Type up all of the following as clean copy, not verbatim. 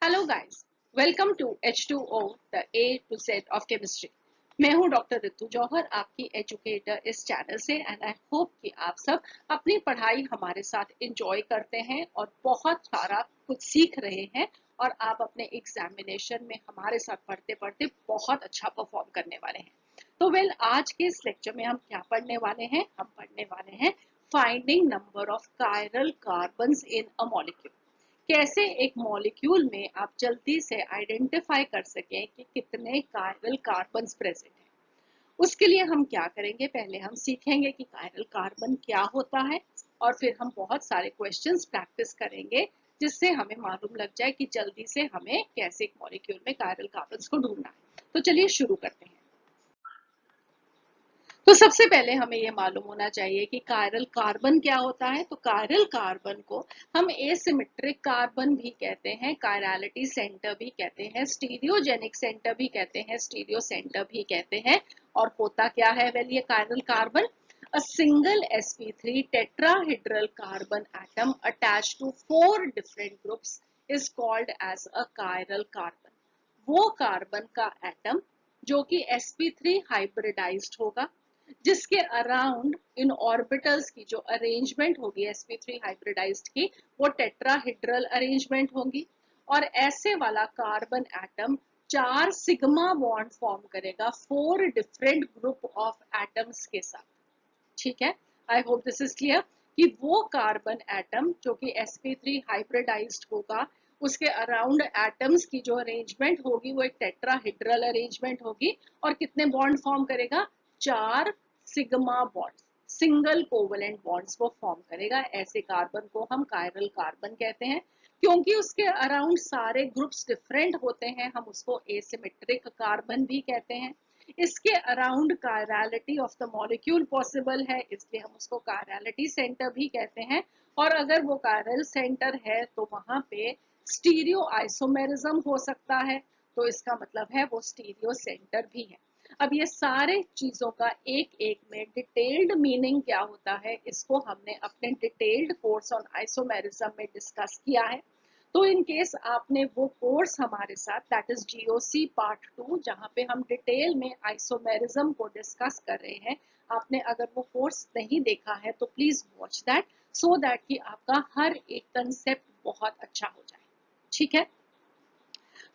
Hello guys, welcome to H2O the A to Z of chemistry. मैं हूं doctor Ritu जौहर, आपकी educator इस channel से। एंड आई होप कि आप सब अपनी पढ़ाई हमारे साथ एंजॉय करते हैं और बहुत सारा कुछ सीख रहे हैं और आप अपने एग्जामिनेशन में हमारे साथ पढ़ते पढ़ते बहुत अच्छा परफॉर्म करने वाले हैं। तो आज के इस लेक्चर में हम क्या पढ़ने वाले हैं? हम पढ़ने वाले हैं finding number of chiral carbons in a molecule. कैसे एक मॉलिक्यूल में आप जल्दी से आइडेंटिफाई कर सकें कि कितने कायरल कार्बन्स प्रेजेंट हैं। उसके लिए हम क्या करेंगे? पहले हम सीखेंगे कि कायरल कार्बन क्या होता है और फिर हम बहुत सारे क्वेश्चंस प्रैक्टिस करेंगे जिससे हमें मालूम लग जाए कि जल्दी से हमें कैसे एक मॉलिक्यूल में कायरल कार्बन्स को ढूंढना है। तो चलिए शुरू करते हैं। तो सबसे पहले हमें ये मालूम होना चाहिए कि कायरल कार्बन क्या होता है। तो कायरल कार्बन को हम एसिमेट्रिक कार्बन भी कहते हैं, कायरलिटी सेंटर भी कहते हैं, स्टीरियोजेनिक सेंटर भी कहते हैं, स्टीरियो सेंटर भी कहते हैं। और होता क्या है? ये chiral carbon a single sp3 tetrahedral carbon atom attached to 4 different groups is called as a chiral carbon। वो कार्बन का एटम जो कि sp3 हाइब्रिडाइज्ड होगा, जिसके अराउंड इन ऑर्बिटल्स की जो अरेंजमेंट होगी sp3 हाइब्रिडाइज्ड की, वो टेट्राहेड्रल अरेंजमेंट होगी। और ऐसे वाला carbon atom 4 sigma bond form करेगा 4 डिफरेंट ग्रुप ऑफ एटम्स के साथ। ठीक है, I hope this is clear कि वो कार्बन एटम जो कि sp3 हाइब्रिडाइज्ड होगा, उसके अराउंड एटम्स की जो अरेंजमेंट होगी वो एक टेट्राहेड्रल अरेंजमेंट होगी और कितने बॉन्ड फॉर्म करेगा? 4 sigma bonds, single covalent bonds को फॉर्म करेगा। ऐसे कार्बन को हम कायरल कार्बन कहते हैं। क्योंकि उसके अराउंड सारे ग्रुप्स डिफरेंट होते हैं, हम उसको एसिमेट्रिक कार्बन भी कहते हैं। इसके around chirality of the molecule possible है, इसलिए हम उसको कायरलिटी सेंटर भी कहते हैं। और अगर वो कायरल सेंटर है तो वहां पे स्टीरियो आइसोमेरिज्म हो सकता है, तो इसका मतलब है वो स्टीरियो सेंटर भी है। अब ये सारे चीजों का एक एक में डिटेल्ड मीनिंग क्या होता है, इसको हमने अपने डिटेल्ड कोर्स ऑन आइसोमेरिज्म में डिस्कस किया है। तो इन केस आपने वो कोर्स हमारे साथ, दैट इज जीओसी पार्ट 2, जहाँ पे हम डिटेल में आइसोमेरिज्म को डिस्कस कर रहे हैं, आपने अगर वो कोर्स नहीं देखा है तो please watch that, so that कि आपका हर एक कंसेप्ट बहुत अच्छा हो जाए। ठीक है,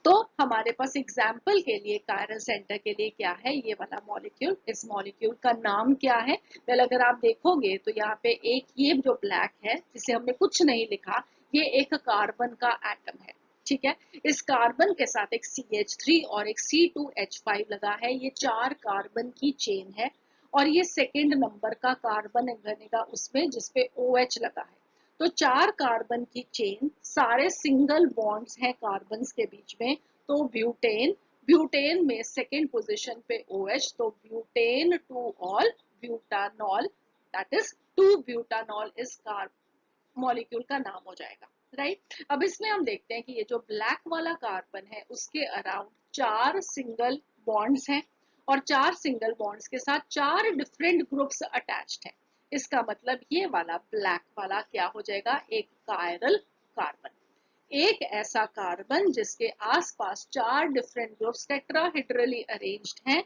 तो हमारे पास एग्जाम्पल के लिए कायरल सेंटर के लिए क्या है ये वाला मॉलिक्यूल, इस मॉलिक्यूल का नाम क्या है? अगर आप देखोगे तो यहाँ पे एक ये जो ब्लैक है जिसे हमने कुछ नहीं लिखा, ये एक कार्बन का एटम है। ठीक है, इस कार्बन के साथ एक CH3 और एक C2H5 लगा है, ये 4 कार्बन की चेन है। और ये सेकेंड नंबर का कार्बन बनेगा उसमें जिसपे OH लगा है। तो 4 कार्बन की चेन, सारे सिंगल बॉन्ड्स हैं कार्बन्स के बीच में। तो ब्यूटेन, ब्यूटेन में सेकेंड पोजीशन पे OH, तो butane two all butanol, that is 2 butanol इस मॉलिक्यूल का नाम हो जाएगा। राइट, अब इसमें हम देखते हैं कि ये जो ब्लैक वाला कार्बन है उसके अराउंड 4 सिंगल बॉन्ड्स हैं और 4 सिंगल बॉन्ड्स के साथ 4 डिफरेंट ग्रुप्स अटैच्ड हैं। इसका मतलब ये वाला ब्लैक वाला क्या हो जाएगा? एक कायरल कार्बन। एक ऐसा कार्बन जिसके आसपास 4 डिफरेंट ग्रुप्स टेट्राहेड्रली अरेंज्ड हैं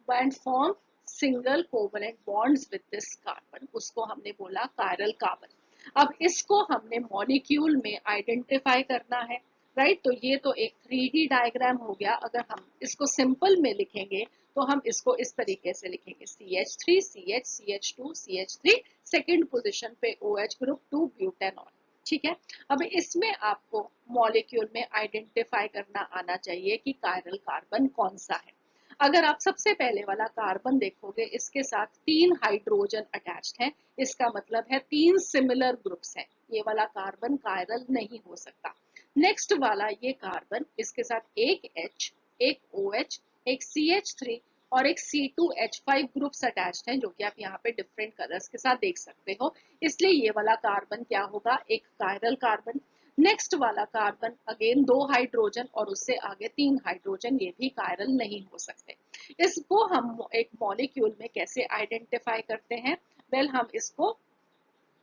and form single covalent bonds with this carbon, उसको हमने बोला कायरल कार्बन। अब इसको हमने मॉलिक्यूल में आइडेंटिफाई करना है। राइट, तो ये तो एक 3D डायग्राम हो गया। अगर हम इसको सिंपल में लिखेंगे तो हम इसको इस तरीके से लिखेंगे, CH3 CH CH2 CH3, second position पे OH ग्रुप 2 ब्यूटेनॉल। ठीक है, अब इसमें आपको मॉलिक्यूल में आइडेंटिफाई करना आना चाहिए कि कायरल कार्बन कौन सा है। अगर आप सबसे पहले वाला कार्बन देखोगे, इसके साथ 3 हाइड्रोजन अटैच्ड है, इसका मतलब है 3 सिमिलर ग्रुप्स हैं, ये वाला कार्बन कायरल नहीं हो सकता। नेक्स्ट वाला ये कार्बन, इसके साथ एक H, एक OH, एक CH3 और एक C2H5 ग्रुप्स अटैच्ड हैं, जो कि आप यहाँ पे डिफरेंट कलर्स के साथ देख सकते हो। इसलिए ये वाला कार्बन क्या होगा? एक कायरल कार्बन। नेक्स्ट वाला कार्बन अगेन 2 हाइड्रोजन और उससे आगे 3 हाइड्रोजन, ये भी कायरल नहीं हो सकते। इसको हम एक मॉलिक्यूल में कैसे आइडेंटिफाई करते हैं? हम इसको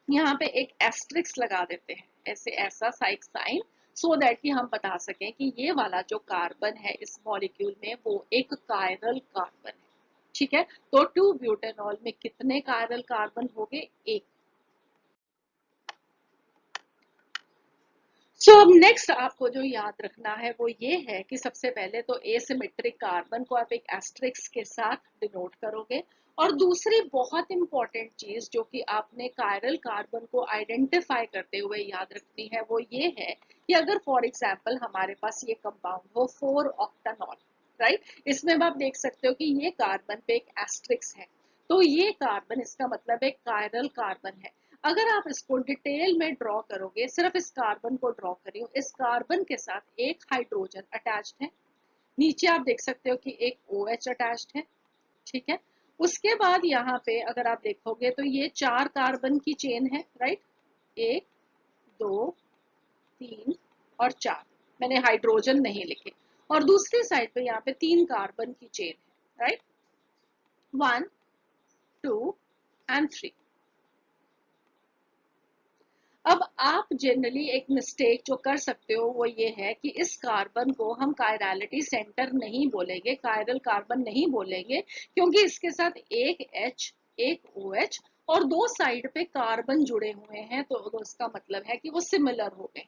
यहाँ पे एक एस्ट्रिक्स लगा देते हैं, ऐसे ऐसा साइन, सो दैट कि हम बता सकें कि ये वाला जो कार्बन है इस मॉलिक्यूल में वो एक कायरल कार्बन है। ठीक है, तो 2 ब्यूटेनॉल में कितने कायरल कार्बन होंगे? एक। सो अब नेक्स्ट आपको जो याद रखना है वो ये है कि सबसे पहले तो एसिमेट्रिक कार्बन को आप एक एस्ट्रिक्स के साथ डिनोट करोगे, और दूसरी बहुत इंपॉर्टेंट चीज जो कि आपने कायरल कार्बन को आइडेंटिफाई करते हुए याद रखनी है वो ये है कि अगर फॉर एग्जांपल हमारे पास ये कंपाउंड हो 4 ऑक्टानॉल, राइट, इसमें आप देख सकते हो कि ये कार्बन पे एक एस्ट्रिक्स है, तो ये कार्बन इसका मतलब एक कायरल कार्बन है। अगर आप इसको डिटेल में ड्रॉ करोगे, सिर्फ इस कार्बन को ड्रॉ करियो, इस कार्बन के साथ एक हाइड्रोजन अटैच्ड है, नीचे आप देख सकते हो कि एक OH अटैच्ड है। ठीक है, उसके बाद यहाँ पे अगर आप देखोगे तो ये 4 कार्बन की चेन है, राइट, 1 2 3 और 4, मैंने हाइड्रोजन नहीं लिखे, और दूसरी साइड पे यहाँ पे 3 कार्बन की चेन है, राइट, 1 2 एंड 3। अब आप जनरली एक मिस्टेक जो कर सकते हो वो ये है कि इस कार्बन को हम कायरलिटी सेंटर नहीं बोलेंगे, कायरल कार्बन नहीं बोलेंगे, क्योंकि इसके साथ एक H एक OH और दो साइड पे कार्बन जुड़े हुए हैं, तो इसका मतलब है कि वो सिमिलर हो गए,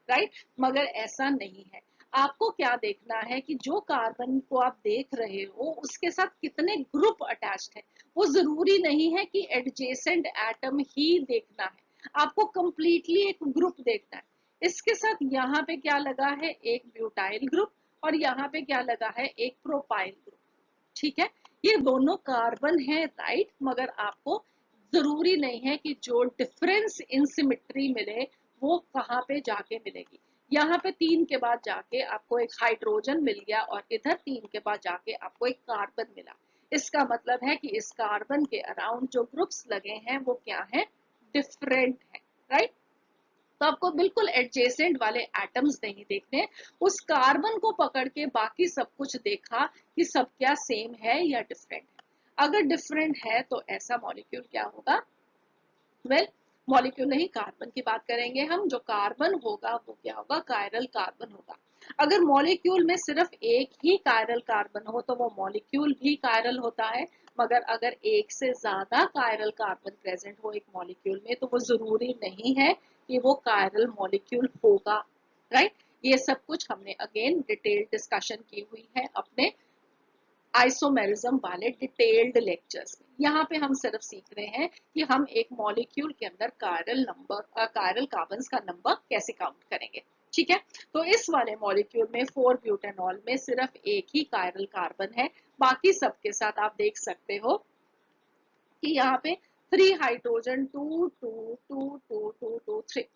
राइट, मगर ऐसा नहीं है। आपको क्या देखना है कि जो कार्बन को आप देख रहे हो उसके साथ कितने ग्रुप अटैच्ड है, वो जरूरी नहीं है कि एडजेसेंट एटम ही देखना है, आपको कंप्लीटली एक ग्रुप देखना है। इसके साथ यहाँ पे क्या लगा है? एक ब्यूटाइल ग्रुप, और यहाँ पे क्या लगा है? एक प्रोपाइल ग्रुप। ठीक है, ये दोनों कार्बन है, राइट, मगर आपको जरूरी नहीं है कि जो डिफरेंस इन सिमिट्री मिले वो कहाँ पे जाके मिलेगी। यहाँ पे 3 के बाद जाके आपको एक हाइड्रोजन मिल गया, और इधर 3 के बाद जाके आपको एक कार्बन मिला। इसका मतलब है कि इस कार्बन के अराउंड जो ग्रुप्स लगे हैं वो क्या है? डिफरेंट है, राइट। तो आपको बिल्कुल एडजेसेंट वाले एटम्स नहीं देखने, उस कार्बन को पकड़ के बाकी सब कुछ देखा कि सब क्या सेम है या डिफरेंट है। अगर डिफरेंट है तो ऐसा मॉलिक्यूल क्या होगा? वेल, मॉलिक्यूल नहीं, कार्बन की बात करेंगे हम। जो कार्बन होगा वो क्या होगा? कायरल कार्बन होगा। अगर मॉलिक्यूल में सिर्फ एक ही कायरल कार्बन हो तो वो मॉलिक्यूल भी कायरल होता है, मगर अगर एक से ज्यादा कायरल कार्बन प्रेजेंट हो एक मॉलिक्यूल में तो वो जरूरी नहीं है कि वो कायरल मॉलिक्यूल होगा, राइट। ये सब कुछ हमने अगेन डिटेल डिस्कशन की हुई है अपने आइसोमेरिज्म वाले डिटेल्ड लेक्चर्स में। यहाँ पे हम सिर्फ सीख रहे हैं कि हम एक मॉलिक्यूल के अंदर कायरल कार्बन्स का नंबर कैसे काउंट करेंगे। ठीक है, तो इस वाले मॉलिक्यूल में 4 ब्यूटेनॉल में सिर्फ एक ही कायरल कार्बन है, बाकी सबके साथ आप देख सकते हो कि यहाँ पे 3 हाइड्रोजन, 2 2 2 2 2 2 3।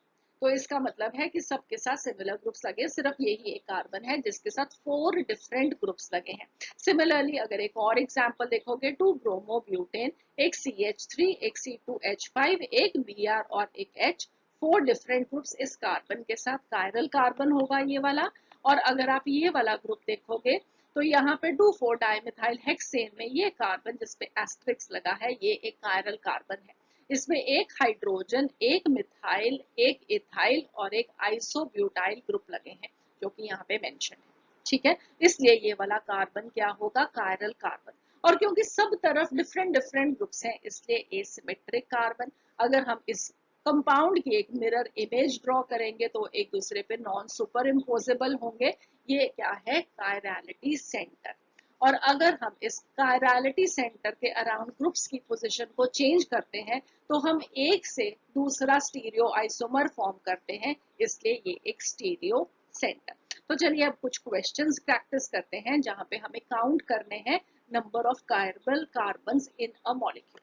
तो इसका मतलब है कि सबके साथ सिमिलर ग्रुप्स लगे, सिर्फ यही एक कार्बन है जिसके साथ 4 डिफरेंट ग्रुप्स लगे हैं। सिमिलरली अगर एक और एग्जांपल देखोगे, 2 ब्रोमो ब्यूटेन, एक CH3, एक C2H5, एक Br और एक H, 4 डिफरेंट ग्रुप्स इस कार्बन के साथ कायरल कार्बन होगा ये वाला। और अगर आप ये वाला ग्रुप देखोगे तो यहाँ पे 2,4 डाइमिथाइल हेक्सेन में ये कार्बन जिसपे एस्ट्रिक्स लगा है ये एक कायरल कार्बन है। इसमें एक हाइड्रोजन, एक मिथाइल, एक इथाइल और एक आइसोब्यूटाइल ग्रुप लगे हैं जो कि यहाँ पे मेंशन है। ठीक है, इसलिए ये वाला कार्बन क्या होगा? Chiral carbon. और क्योंकि सब तरफ डिफरेंट डिफरेंट ग्रुप्स हैं इसलिए एसिमेट्रिक कार्बन। अगर हम इस कंपाउंड की एक मिरर इमेज ड्रॉ करेंगे तो एक दूसरे पे नॉन सुपर इम्पोजेबल होंगे। ये क्या है? Chirality centre. और अगर हम इस कायरलिटी सेंटर के अराउंड ग्रुप्स की पोजीशन को चेंज करते हैं तो हम एक से दूसरा स्टीरियो आइसोमर फॉर्म करते हैं, इसलिए ये एक स्टीरियो सेंटर। तो चलिए अब कुछ क्वेश्चंस प्रैक्टिस करते हैं जहां पे हमें काउंट करने हैं number of chiral carbons in a molecule.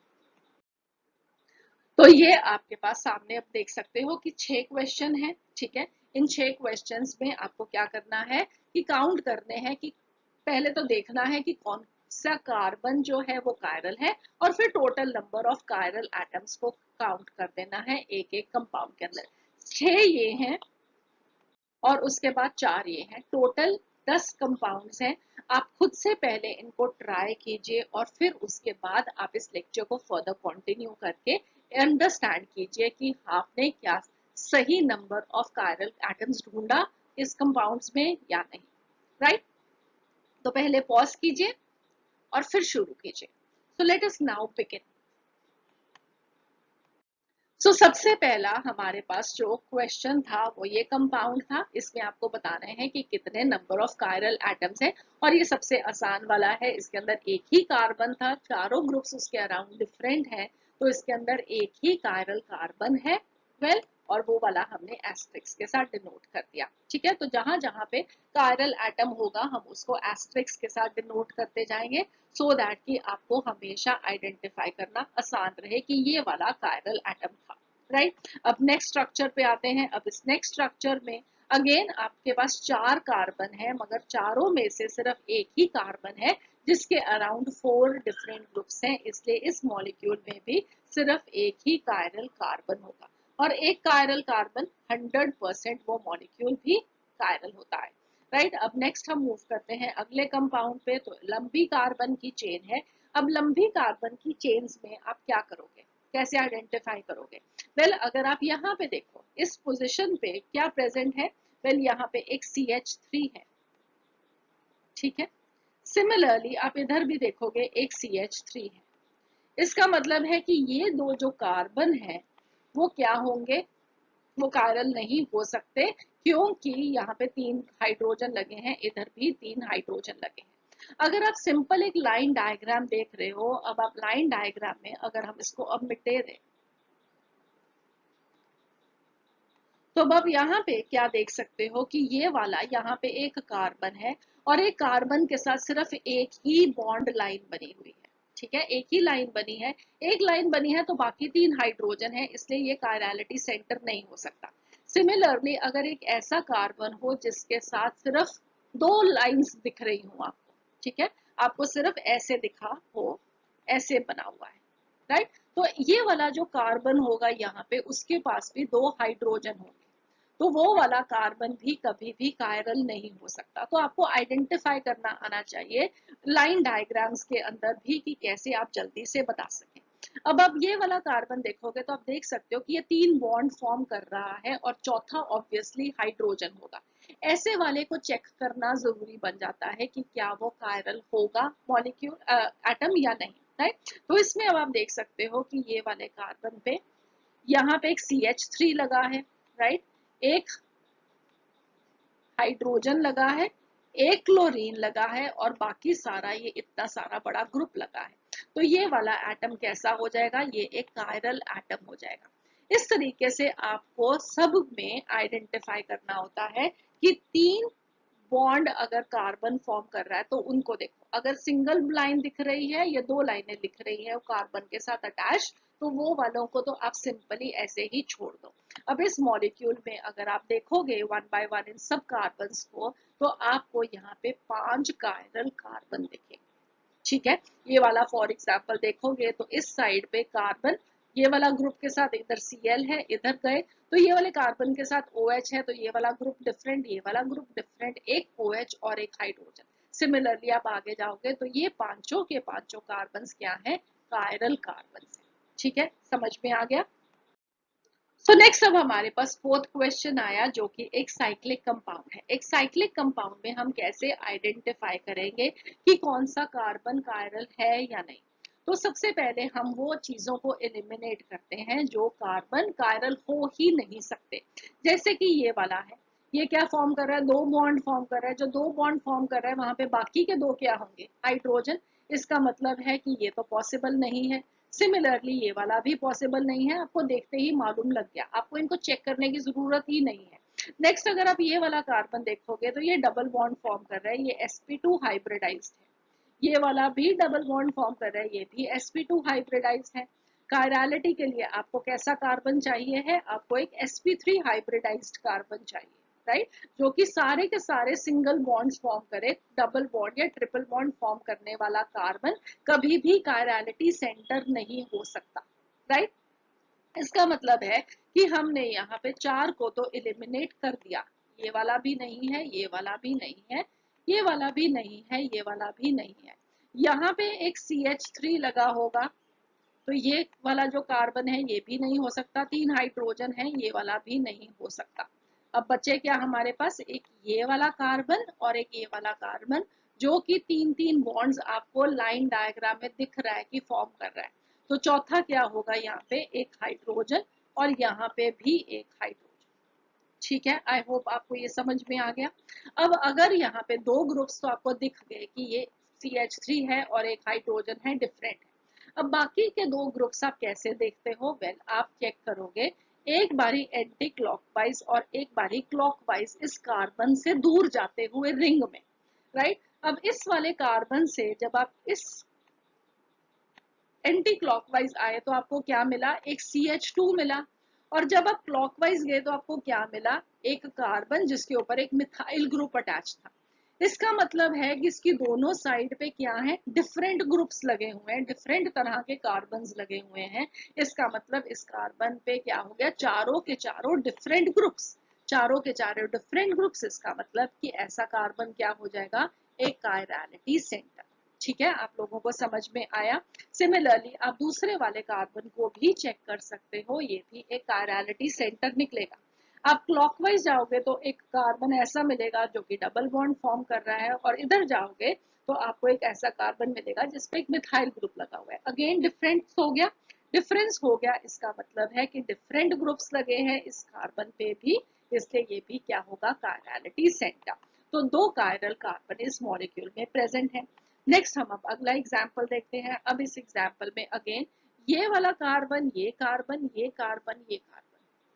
तो ये आपके पास सामने अब देख सकते हो कि 6 क्वेश्चन है। ठीक है, इन 6 क्वेश्चंस में आपको क्या करना है कि काउंट करने हैं कि पहले तो देखना है कि कौन सा कार्बन जो है वो कायरल है, और फिर total number of chiral atoms को काउंट कर देना है एक एक कंपाउंड के अंदर। 6 ये हैं और उसके बाद 4 ये हैं, टोटल 10 कंपाउंड्स हैं। आप खुद से पहले इनको ट्राई कीजिए और फिर उसके बाद आप इस लेक्चर को फर्दर कंटिन्यू करके अंडरस्टैंड कीजिए कि आपने क्या सही नंबर ऑफ कायरल एटम्स ढूंढा इस कंपाउंड्स में या नहीं, राइट। तो पहले पॉज कीजिए और फिर शुरू कीजिए। So let us now begin. So सबसे पहला हमारे पास जो क्वेश्चन था वो ये कंपाउंड था। इसमें आपको बताना है कि कितने नंबर ऑफ कायरल एटम्स है, और ये सबसे आसान वाला है। इसके अंदर एक ही कार्बन था, चारों ग्रुप्स उसके अराउंड डिफरेंट है, तो इसके अंदर एक ही कायरल कार्बन है। वेल, और वो वाला हमने एस्ट्रिक्स के साथ डिनोट कर दिया। ठीक है, तो जहां जहां पे कायरल एटम होगा हम उसको एस्ट्रिक्स के साथ डिनोट करते जाएंगे, सो दैट कि आपको हमेशा आइडेंटिफाई करना आसान रहे कि ये वाला कायरल एटम था, राइट। अब नेक्स्ट स्ट्रक्चर पे आते हैं। अब इस नेक्स्ट स्ट्रक्चर में अगेन आपके पास 4 कार्बन है, मगर चारों में से सिर्फ एक ही कार्बन है जिसके अराउंड 4 डिफरेंट ग्रुप्स हैं, इसलिए इस मॉलिक्यूल में भी सिर्फ एक ही कायरल कार्बन होगा, और एक कायरल कार्बन 100% वो मॉलिक्यूल भी कायरल होता है, राइट। अब नेक्स्ट हम मूव करते हैं अगले कंपाउंड पे। तो लंबी कार्बन की चेन है। अब लंबी कार्बन की चेन्स में आप क्या करोगे, कैसे आइडेंटिफाई करोगे? वेल, अगर आप यहाँ पे देखो इस पोजीशन पे क्या प्रेजेंट है? वेल, यहाँ पे एक CH3 है, ठीक है। सिमिलरली आप इधर भी देखोगे एक CH3 है। इसका मतलब है कि ये दो जो कार्बन है वो क्या होंगे, वो कायरल नहीं हो सकते, क्योंकि यहाँ पे 3 हाइड्रोजन लगे हैं, इधर भी 3 हाइड्रोजन लगे हैं। अगर आप सिंपल एक लाइन डायग्राम देख रहे हो, अब आप लाइन डायग्राम में अगर हम इसको अब मिटे दें, तो अब यहाँ पे क्या देख सकते हो कि ये वाला यहाँ पे एक कार्बन है, और एक कार्बन के साथ सिर्फ एक ही बॉन्ड लाइन बनी हुई है, ठीक है, एक ही लाइन बनी है। एक लाइन बनी है तो बाकी 3 हाइड्रोजन है, इसलिए ये कायरलिटी सेंटर नहीं हो सकता। सिमिलरली अगर एक ऐसा कार्बन हो जिसके साथ सिर्फ 2 लाइंस दिख रही हो आपको, ठीक है, आपको सिर्फ ऐसे दिखा हो, ऐसे बना हुआ है, राइट। तो ये वाला जो कार्बन होगा यहाँ पे उसके पास भी 2 हाइड्रोजन होंगे, तो वो वाला कार्बन भी कभी भी कायरल नहीं हो सकता। तो आपको आइडेंटिफाई करना आना चाहिए लाइन डायग्राम्स के अंदर भी कि कैसे आप जल्दी से बता सकें। अब आप ये वाला कार्बन देखोगे तो आप देख सकते हो कि ये 3 बॉन्ड फॉर्म कर रहा है, और चौथा ऑब्वियसली हाइड्रोजन होगा। ऐसे वाले को चेक करना जरूरी बन जाता है कि क्या वो कायरल होगा मॉलिक्यूल एटम या नहीं, राइट। तो इसमें अब आप देख सकते हो कि ये वाले कार्बन पे यहाँ पे एक CH3 लगा है, राइट, एक हाइड्रोजन लगा है, एक क्लोरीन लगा है, और बाकी सारा ये इतना सारा बड़ा ग्रुप लगा है। तो ये वाला एटम कैसा हो जाएगा, ये एक कायरल एटम हो जाएगा। इस तरीके से आपको सब में आइडेंटिफाई करना होता है कि 3 बॉन्ड अगर कार्बन फॉर्म कर रहा है तो उनको देखो, अगर सिंगल लाइन दिख रही है या 2 लाइनें दिख रही है कार्बन के साथ अटैच, तो वो वालों को तो आप सिंपली ऐसे ही छोड़ दो। अब इस मॉलिक्यूल में अगर आप देखोगे वन बाय वन इन सब कार्बन्स को, तो आपको यहाँ पे 5 कायरल कार्बन दिखेंगे, ठीक है। ये वाला फॉर एग्जाम्पल देखोगे तो इस साइड पे कार्बन, ये वाला ग्रुप के साथ इधर Cl है, इधर गए तो ये वाले कार्बन के साथ OH है, तो ये वाला ग्रुप डिफरेंट, ये वाला ग्रुप डिफरेंट, एक OH और एक हाइड्रोजन। सिमिलरली आप आगे जाओगे तो ये पांचों के पांचों कार्बन क्या है, कायरल कार्बन है, ठीक है, समझ में आ गया। सो नेक्स्ट अब हमारे पास फोर्थ क्वेश्चन आया, जो कि एक साइक्लिक कंपाउंड है। एक साइक्लिक कंपाउंड में हम कैसे आइडेंटिफाई करेंगे कि कौन सा कार्बन कायरल है या नहीं? तो सबसे पहले हम वो चीजों को एलिमिनेट करते हैं जो कार्बन कायरल हो ही नहीं सकते। जैसे कि ये वाला है, ये क्या फॉर्म कर रहा है, 2 बॉन्ड फॉर्म कर रहा है। जो 2 बॉन्ड फॉर्म कर रहा है वहां पे बाकी के 2 क्या होंगे, हाइड्रोजन। इसका मतलब है कि ये तो पॉसिबल नहीं है। सिमिलरली ये वाला भी पॉसिबल नहीं है, आपको देखते ही मालूम लग गया, आपको इनको चेक करने की जरूरत ही नहीं है। नेक्स्ट अगर आप ये वाला कार्बन देखोगे तो ये डबल बॉन्ड फॉर्म कर रहा है, ये sp2 हाइब्रिडाइज्ड है। ये वाला भी डबल बॉन्ड फॉर्म कर रहा है, ये भी sp2 हाइब्रिडाइज्ड है। कायरलिटी के लिए आपको कैसा कार्बन चाहिए है, आपको एक sp3 हाइब्रिडाइज्ड कार्बन चाहिए, राइट, जो कि सारे के सारे सिंगल बॉन्ड्स फॉर्म करे। डबल बॉन्ड या ट्रिपल बॉन्ड फॉर्म करने वाला कार्बन कभी भी कायरलिटी सेंटर नहीं हो सकता, राइट। इसका मतलब है कि हमने यहाँ पे 4 को तो एलिमिनेट कर दिया। ये वाला भी नहीं है, ये वाला भी नहीं है, ये वाला भी नहीं है, ये वाला भी नहीं है। यहाँ पे एक CH3 लगा होगा, तो ये वाला जो कार्बन है ये भी नहीं हो सकता, 3 हाइड्रोजन है, ये वाला भी नहीं हो सकता। अब बचे क्या हमारे पास, एक ये वाला कार्बन और एक ये वाला कार्बन, जो कि 3-3 बॉन्ड्स आपको लाइन डायग्राम में दिख रहा है कि फॉर्म कर रहा है। तो चौथा क्या होगा, यहाँ पे एक हाइड्रोजन और यहाँ पे भी एक हाइड्रोजन। ठीक है, आई होप आपको ये समझ में आ गया। अब अगर यहाँ पे दो ग्रुप्स तो आपको दिख गए कि ये CH3 है और एक हाइड्रोजन है, डिफरेंट है। अब बाकी के दो ग्रुप्स आप कैसे देखते हो, वेल आप चेक करोगे, एक बारी एंटी क्लॉकवाइज और एक बारी क्लॉकवाइज इस कार्बन से दूर जाते हुए रिंग में, राइट। अब इस वाले कार्बन से जब आप इस एंटी क्लॉकवाइज आए तो आपको क्या मिला, एक CH2 मिला। और जब आप क्लॉकवाइज गए तो आपको क्या मिला, एक कार्बन जिसके ऊपर एक मिथाइल ग्रुप अटैच था। इसका मतलब है कि इसकी दोनों साइड पे क्या है, डिफरेंट ग्रुप्स लगे हुए हैं, डिफरेंट तरह के कार्बन्स लगे हुए हैं। इसका मतलब इस कार्बन पे क्या हो गया, चारों के चारों डिफरेंट ग्रुप्स, चारों के चारों डिफरेंट ग्रुप्स। इसका मतलब कि ऐसा कार्बन क्या हो जाएगा, एक कायरलिटी सेंटर। ठीक है, आप लोगों को समझ में आया। सिमिलरली आप दूसरे वाले कार्बन को भी चेक कर सकते हो, ये भी एक कायरलिटी सेंटर निकलेगा। आप क्लॉकवाइज जाओगे तो एक कार्बन ऐसा मिलेगा जो कि डबल बॉन्ड फॉर्म कर रहा है, और इधर जाओगे तो आपको एक ऐसा कार्बन मिलेगा जिसपे एक मिथाइल ग्रुप लगा हुआ है। अगेन डिफरेंस हो गया, डिफरेंस हो गया, इसका मतलब है कि डिफरेंट ग्रुप्स लगे हैं इस कार्बन पे भी, इसलिए ये भी क्या होगा, कायरलिटी सेंटर। तो दो कायरल कार्बन इस मॉलिक्यूल में प्रेजेंट है। नेक्स्ट हम अब अगला एग्जाम्पल देखते हैं। अब इस एग्जाम्पल में अगेन ये वाला कार्बन, ये कार्बन, ये कार्बन, ये कार्बन,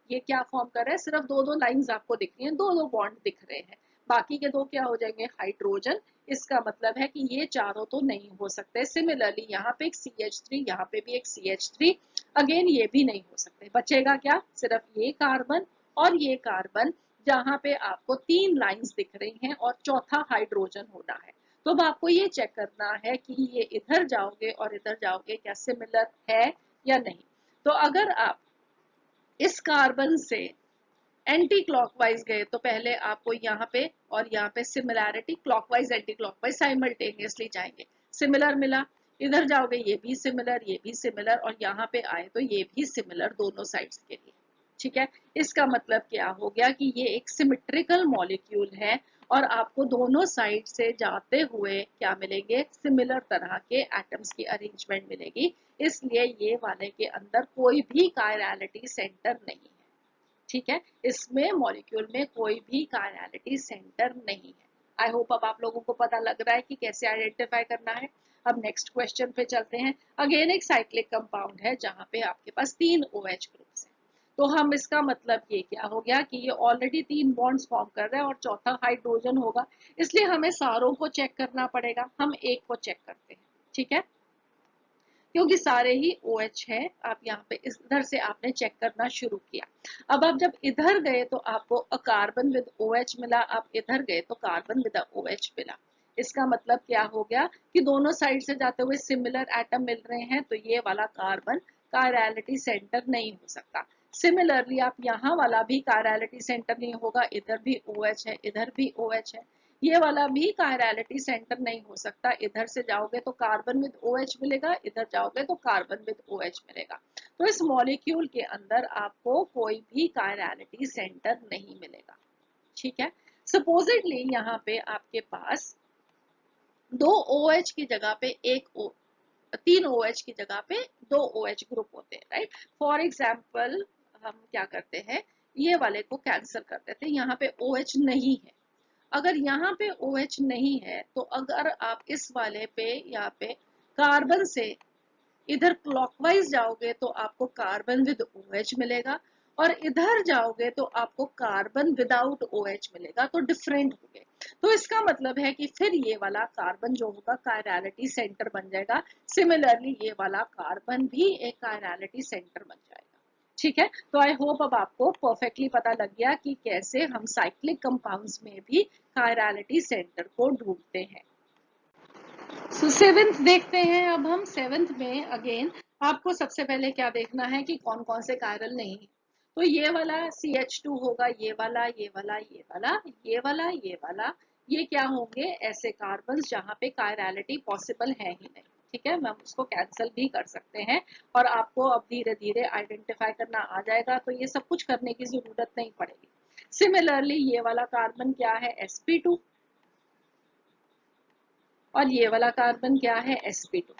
ये क्या फॉर्म कर रहा है, सिर्फ दो दो लाइंस आपको दिख रही हैं, दो दो बॉन्ड दिख रहे हैं। बाकी के दो क्या हो जाएंगे, हाइड्रोजन। इसका मतलब है कि ये चारों तो नहीं हो सकते। सिमिलरली यहाँ पे एक CH3, यहाँ पे भी एक CH3, अगेन ये भी नहीं हो सकते। बचेगा क्या, सिर्फ ये कार्बन और ये कार्बन, जहाँ पे आपको 3 लाइंस दिख रही हैं और चौथा हाइड्रोजन होना है। तो अब आपको ये चेक करना है कि ये इधर जाओगे और इधर जाओगे क्या सिमिलर है या नहीं। तो अगर आप इस कार्बन से एंटी क्लॉकवाइज गए तो पहले आपको यहाँ पे और यहाँ पे similarity, clockwise anti clockwise simultaneously जाएंगे, सिमिलर मिला। इधर जाओगे ये भी सिमिलर, ये भी सिमिलर, और यहाँ पे आए तो ये भी सिमिलर दोनों साइड्स के लिए। ठीक है, इसका मतलब क्या हो गया कि ये एक सिमेट्रिकल मॉलिक्यूल है और आपको दोनों साइड से जाते हुए क्या मिलेंगे, सिमिलर तरह के एटम्स की अरेंजमेंट मिलेगी। इसलिए ये वाले के अंदर कोई भी कायरलिटी सेंटर नहीं है। ठीक है, इसमें मॉलिक्यूल में कोई भी कायरलिटी सेंटर नहीं है। आई होप अब आप लोगों को पता लग रहा है कि कैसे आइडेंटिफाई करना है। अब नेक्स्ट क्वेश्चन पे चलते हैं। अगेन एक साइक्लिक कंपाउंड है जहां पे आपके पास 3 OH ग्रुप्स हैं। तो हम इसका मतलब ये क्या हो गया कि ये ऑलरेडी 3 बॉन्ड्स फॉर्म कर रहा है और चौथा हाइड्रोजन होगा, इसलिए हमें सारों को चेक करना पड़ेगा। हम एक को चेक करते हैं, ठीक है, क्योंकि सारे ही OH है। आप यहाँ पे इधर से आपने चेक करना शुरू किया। अब आप जब इधर गए तो आपको अ कार्बन विद OH मिला, आप इधर गए तो कार्बन विद OH मिला। इसका मतलब क्या हो गया कि दोनों साइड से जाते हुए सिमिलर एटम मिल रहे हैं, तो ये वाला कार्बन कायरलिटी सेंटर नहीं हो सकता। सिमिलरली आप यहाँ वाला भी कायरलिटी सेंटर नहीं होगा, इधर भी OH है, इधर भी OH है, ये वाला भी कायरलिटी सेंटर नहीं हो सकता। इधर से जाओगे तो कार्बन विद OH मिलेगा, इधर जाओगे तो कार्बन विद OH मिलेगा। तो इस मॉलिक्यूल के अंदर आपको कोई भी कायरलिटी सेंटर नहीं मिलेगा। ठीक है, सपोजिटली यहाँ पे आपके पास दो OH की जगह पे तीन OH की जगह पे दो OH ग्रुप होते हैं, राइट। फॉर एग्जाम्पल हम क्या करते हैं, ये वाले को कैंसिल कर देते हैं, यहाँ पे OH नहीं है। अगर यहाँ पे OH नहीं है तो अगर आप इस वाले पे यहाँ पे कार्बन से इधर क्लॉकवाइज जाओगे तो आपको कार्बन विद OH मिलेगा, और इधर जाओगे तो आपको कार्बन विदाउट OH मिलेगा, तो डिफरेंट हो गए। तो इसका मतलब है कि फिर ये वाला कार्बन जो होगा कायरलिटी सेंटर बन जाएगा। सिमिलरली ये वाला कार्बन भी एक कायरलिटी सेंटर बन जाएगा। ठीक है, तो आई होप अब आपको परफेक्टली पता लग गया कि कैसे हम साइक्लिक कंपाउंड्स में भी कायरलिटी सेंटर को ढूंढते हैं। सो सेवेंथ देखते हैं। अब हम सेवेंथ में अगेन आपको सबसे पहले क्या देखना है कि कौन कौन से कायरल नहीं है। तो ये वाला CH2 होगा, ये वाला, ये वाला, ये वाला, ये वाला, ये वाला, ये क्या होंगे, ऐसे कार्बन जहां पे कायरलिटी पॉसिबल है ही नहीं। ठीक है, हम उसको कैंसिल भी कर सकते हैं और आपको अब धीरे धीरे आइडेंटिफाई करना आ जाएगा, तो ये सब कुछ करने की जरूरत नहीं पड़ेगी। सिमिलरली ये वाला कार्बन क्या है, sp2, और ये वाला कार्बन क्या है, sp2।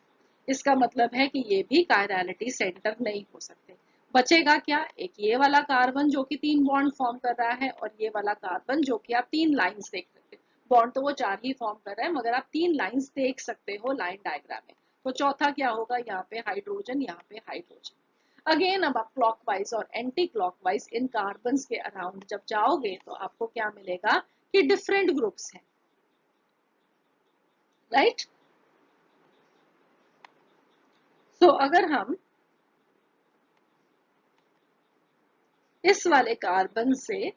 इसका मतलब है कि ये भी कायरलिटी सेंटर नहीं हो सकते। बचेगा क्या, एक ये वाला कार्बन जो कि 3 बॉन्ड फॉर्म कर रहा है, और ये वाला कार्बन जो कि आप 3 लाइंस देख सकते हैं। बॉन्ड तो वो 4 ही फॉर्म कर रहा है, मगर आप 3 लाइंस देख सकते हो लाइन डायग्राम में। तो चौथा क्या होगा, यहाँ पे हाइड्रोजन, यहाँ पे हाइड्रोजन। अगेन अब आप क्लॉकवाइज और एंटी क्लॉकवाइज इन कार्बन के अराउंड जब जाओगे तो आपको क्या मिलेगा कि डिफरेंट ग्रुप्स हैं, राइट। सो अगर हम इस वाले कार्बन से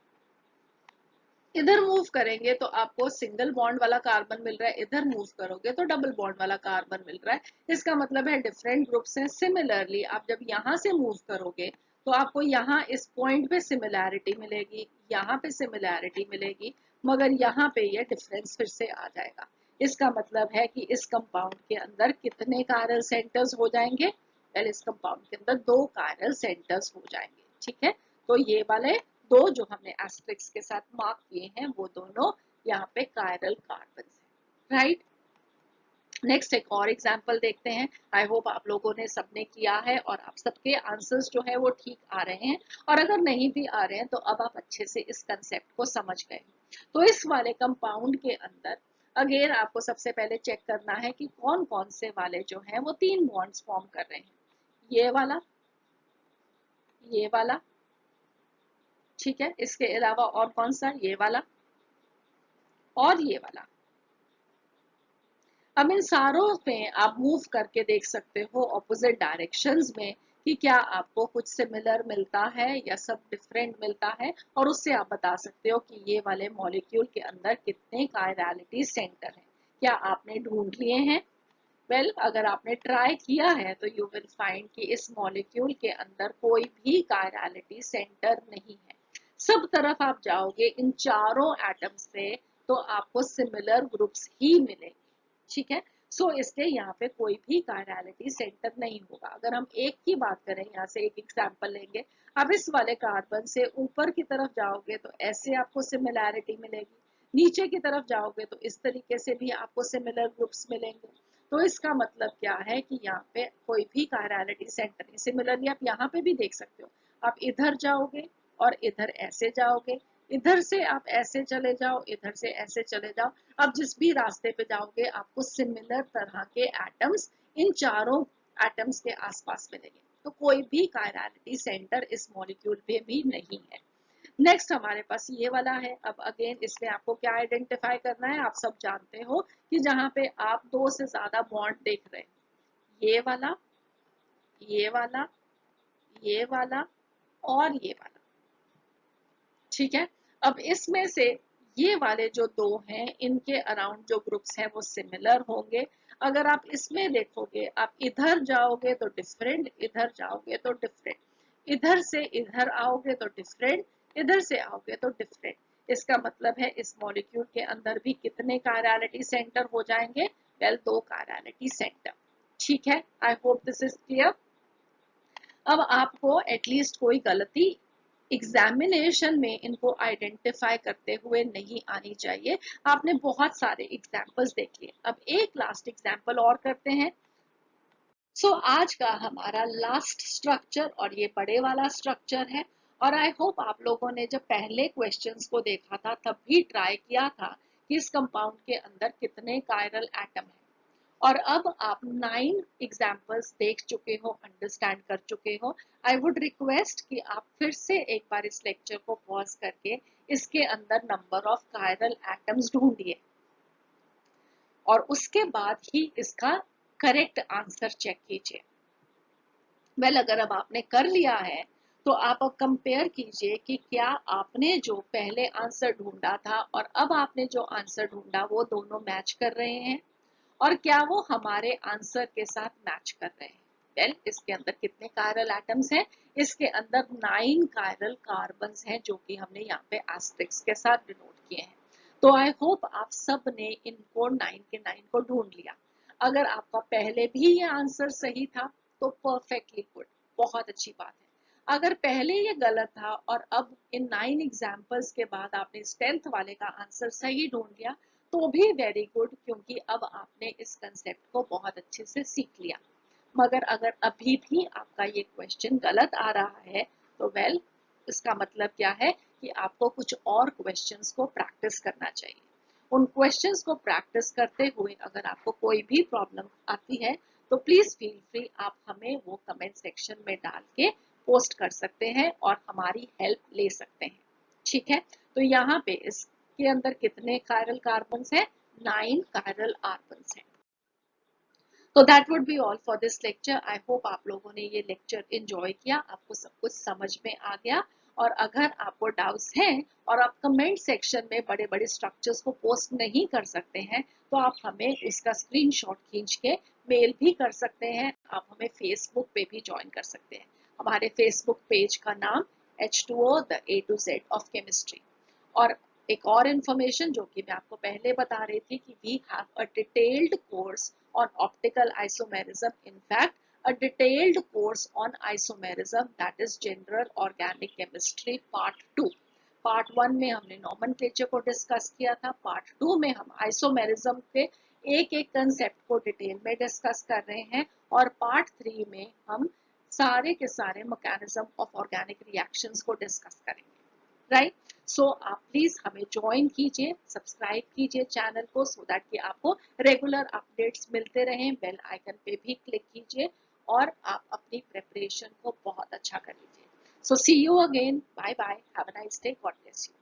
इधर मूव करेंगे तो आपको सिंगल बॉन्ड वाला कार्बन मिल रहा है, इधर मूव करोगे तो डबल बॉन्ड वाला कार्बन मिल रहा है। इसका मतलब है डिफरेंट ग्रुप्स हैं। सिमिलरली आप जब यहाँ से मूव करोगे तो आपको यहाँ इस पॉइंट पे सिमिलैरिटी मिलेगी, यहाँ पे सिमिलैरिटी मिलेगी, मगर यहाँ पे ये डिफरेंस फिर से आ जाएगा। इसका मतलब है कि इस कंपाउंड के अंदर कितने कायरल सेंटर्स हो जाएंगे, पहले इस कंपाउंड के अंदर 2 कायरल सेंटर्स हो जाएंगे, ठीक है। तो ये वाले 2 जो हमने एस्टेरिस्क के साथ मार्क किए हैं वो दोनों यहाँ पे कायरल कार्बन है, राइट। नेक्स्ट एक और एग्जांपल देखते हैं। आई होप आप लोगों ने सबने किया है और आप सबके आंसर्स जो है वो ठीक आ रहे हैं, और अगर नहीं भी आ रहे हैं तो अब आप अच्छे से इस कंसेप्ट को समझ गए। तो इस वाले कंपाउंड के अंदर अगेन आपको सबसे पहले चेक करना है कि कौन कौन से वाले जो हैं वो 3 बॉन्ड्स फॉर्म कर रहे हैं। ये वाला, ये वाला, ठीक है। इसके अलावा और कौन सा, ये वाला और ये वाला। अब इन सारों में आप मूव करके देख सकते हो ऑपोजिट डायरेक्शंस में कि क्या आपको कुछ सिमिलर मिलता है या सब डिफरेंट मिलता है, और उससे आप बता सकते हो कि ये वाले मॉलिक्यूल के अंदर कितने कायरलिटी सेंटर हैं। क्या आपने ढूंढ लिए हैं? वेल, अगर आपने ट्राई किया है तो यू विल फाइंड कि इस मॉलिक्यूल के अंदर कोई भी कायरलिटी सेंटर नहीं है। सब तरफ आप जाओगे इन चारों एटम्स पे तो आपको सिमिलर ग्रुप्स ही मिलेंगे, ठीक है। सो इसलिए यहाँ पे कोई भी कायरलिटी सेंटर नहीं होगा। अगर हम एक की बात करें, यहाँ से एक एग्जांपल लेंगे। अब इस वाले कार्बन से ऊपर की तरफ जाओगे तो ऐसे आपको सिमिलैरिटी मिलेगी, नीचे की तरफ जाओगे तो इस तरीके से भी आपको सिमिलर ग्रुप्स मिलेंगे। तो इसका मतलब क्या है कि यहाँ पे कोई भी कायरलिटी सेंटर नहीं। सिमिलरली आप यहाँ पे भी देख सकते हो, आप इधर जाओगे और इधर ऐसे जाओगे, इधर से आप ऐसे चले जाओ, इधर से ऐसे चले जाओ, आप जिस भी रास्ते पे जाओगे आपको सिमिलर तरह के एटम्स इन चारों एटम्स के आसपास मिलेंगे। तो कोई भी कायरलिटी सेंटर इस मॉलिक्यूल पे भी नहीं है। नेक्स्ट हमारे पास ये वाला है। अब अगेन इसमें आपको क्या आइडेंटिफाई करना है, आप सब जानते हो कि जहां पे आप 2 से ज्यादा बॉन्ड देख रहे हैं, ये वाला, ये वाला, ये वाला और ये वाला, ठीक है। अब इसमें से ये वाले जो 2 हैं इनके अराउंड जो ग्रुप्स हैं वो सिमिलर होंगे। अगर आप इसमें देखोगे, आप इधर जाओगे तो डिफरेंट, इधर जाओगे तो डिफरेंट, इधर से इधर आओगे तो डिफरेंट, इधर से आओगे तो डिफरेंट। इसका मतलब है इस मॉलिक्यूल के अंदर भी कितने कायरलिटी सेंटर हो जाएंगे, वेल 2 कायरलिटी सेंटर, ठीक है। I hope this is clear. अब आपको एटलीस्ट कोई गलती एग्जामिनेशन में इनको आइडेंटिफाई करते हुए नहीं आनी चाहिए। आपने बहुत सारे एग्जाम्पल्स देख लिए, अब एक लास्ट एग्जाम्पल और करते हैं। आज का हमारा लास्ट स्ट्रक्चर और ये बड़े वाला स्ट्रक्चर है। और आई होप आप लोगों ने जब पहले क्वेश्चंस को देखा था तब भी ट्राई किया था कि इस कंपाउंड के अंदर कितने कायरल एटम है। और अब आप 9 एग्जाम्पल्स देख चुके हो, अंडरस्टैंड कर चुके हो। आई वुड रिक्वेस्ट कि आप फिर से एक बार इस लेक्चर को पॉज करके इसके अंदर नंबर ऑफ कायरल एटम्स ढूंढिए और उसके बाद ही इसका करेक्ट आंसर चेक कीजिए। वेल, अगर अब आपने कर लिया है तो आप अब कंपेयर कीजिए कि क्या आपने जो पहले आंसर ढूंढा था और अब आपने जो आंसर ढूंढा वो दोनों मैच कर रहे हैं, और क्या वो हमारे आंसर के साथ मैच कर रहे हैं। वेल, इसके अंदर कितने कायरल एटम्स हैं, इसके अंदर 9 कायरल कार्बन्स हैं जो कि हमने यहाँ पे एस्टेरिस्क के साथ डिनोट किए हैं। तो आई होप आप सब ने इनको 9 के 9 को ढूंढ लिया। अगर आपका पहले भी ये आंसर सही था तो परफेक्टली गुड, बहुत अच्छी बात है। अगर पहले ये गलत था और अब इन 9 एग्जाम्पल्स के बाद आपने इस 10th वाले का आंसर सही ढूंढ लिया तो भी वेरी गुड, क्योंकि अब आपने इस कंसेप्ट को बहुत अच्छे से सीख लिया। मगर अगर अभी भी आपका ये क्वेश्चन गलत आ रहा है तो वेल, इसका मतलब क्या है कि आपको कुछ और क्वेश्चंस को प्रैक्टिस करना चाहिए। उन क्वेश्चंस को प्रैक्टिस करते हुए अगर आपको कोई भी प्रॉब्लम आती है तो प्लीज फील फ्री, आप हमें वो कमेंट सेक्शन में डाल के पोस्ट कर सकते हैं और हमारी हेल्प ले सकते हैं। ठीक है, तो यहाँ पे इसके अंदर कितने कायरल कार्बन्स हैं? 9 कायरल कार्बन्स हैं। तो that would be all for this lecture. I hope आप लोगों ने ये लेक्चर एंजॉय किया, आपको सब कुछ समझ में आ गया। और अगर आपको डाउट्स हैं और आप कमेंट सेक्शन में बड़े बड़े स्ट्रक्चर्स को पोस्ट नहीं कर सकते हैं तो आप हमें उसका स्क्रीनशॉट खींच के मेल भी कर सकते हैं। आप हमें फेसबुक पे भी ज्वाइन कर सकते हैं। हमारे फेसबुक पेज का नाम H2O the A to Z of chemistry. और एक और इन्फॉर्मेशन जो कि मैं आपको पहले बता रही थी कि we have a detailed course on optical isomerism. In fact, a detailed course on isomerism, that is general organic chemistry part 2. Part 1 में हमने नॉमेनक्लेचर को डिस्कस किया था, पार्ट 2 में हम आइसोमेरिज्म के एक एक कंसेप्ट को डिटेल में डिस्कस कर रहे हैं और पार्ट 3 में हम सारे के सारे मैकेनिज्म ऑफ ऑर्गेनिक रिएक्शंस को डिस्कस करेंगे। राइट, सो आप प्लीज हमें ज्वाइन कीजिए, सब्सक्राइब कीजिए चैनल को, सो दैट कि आपको रेगुलर अपडेट्स मिलते रहें। बेल आइकन पे भी क्लिक कीजिए और आप अपनी प्रिपरेशन को बहुत अच्छा कर लीजिए। So see you again, bye bye, have a nice day, God bless you.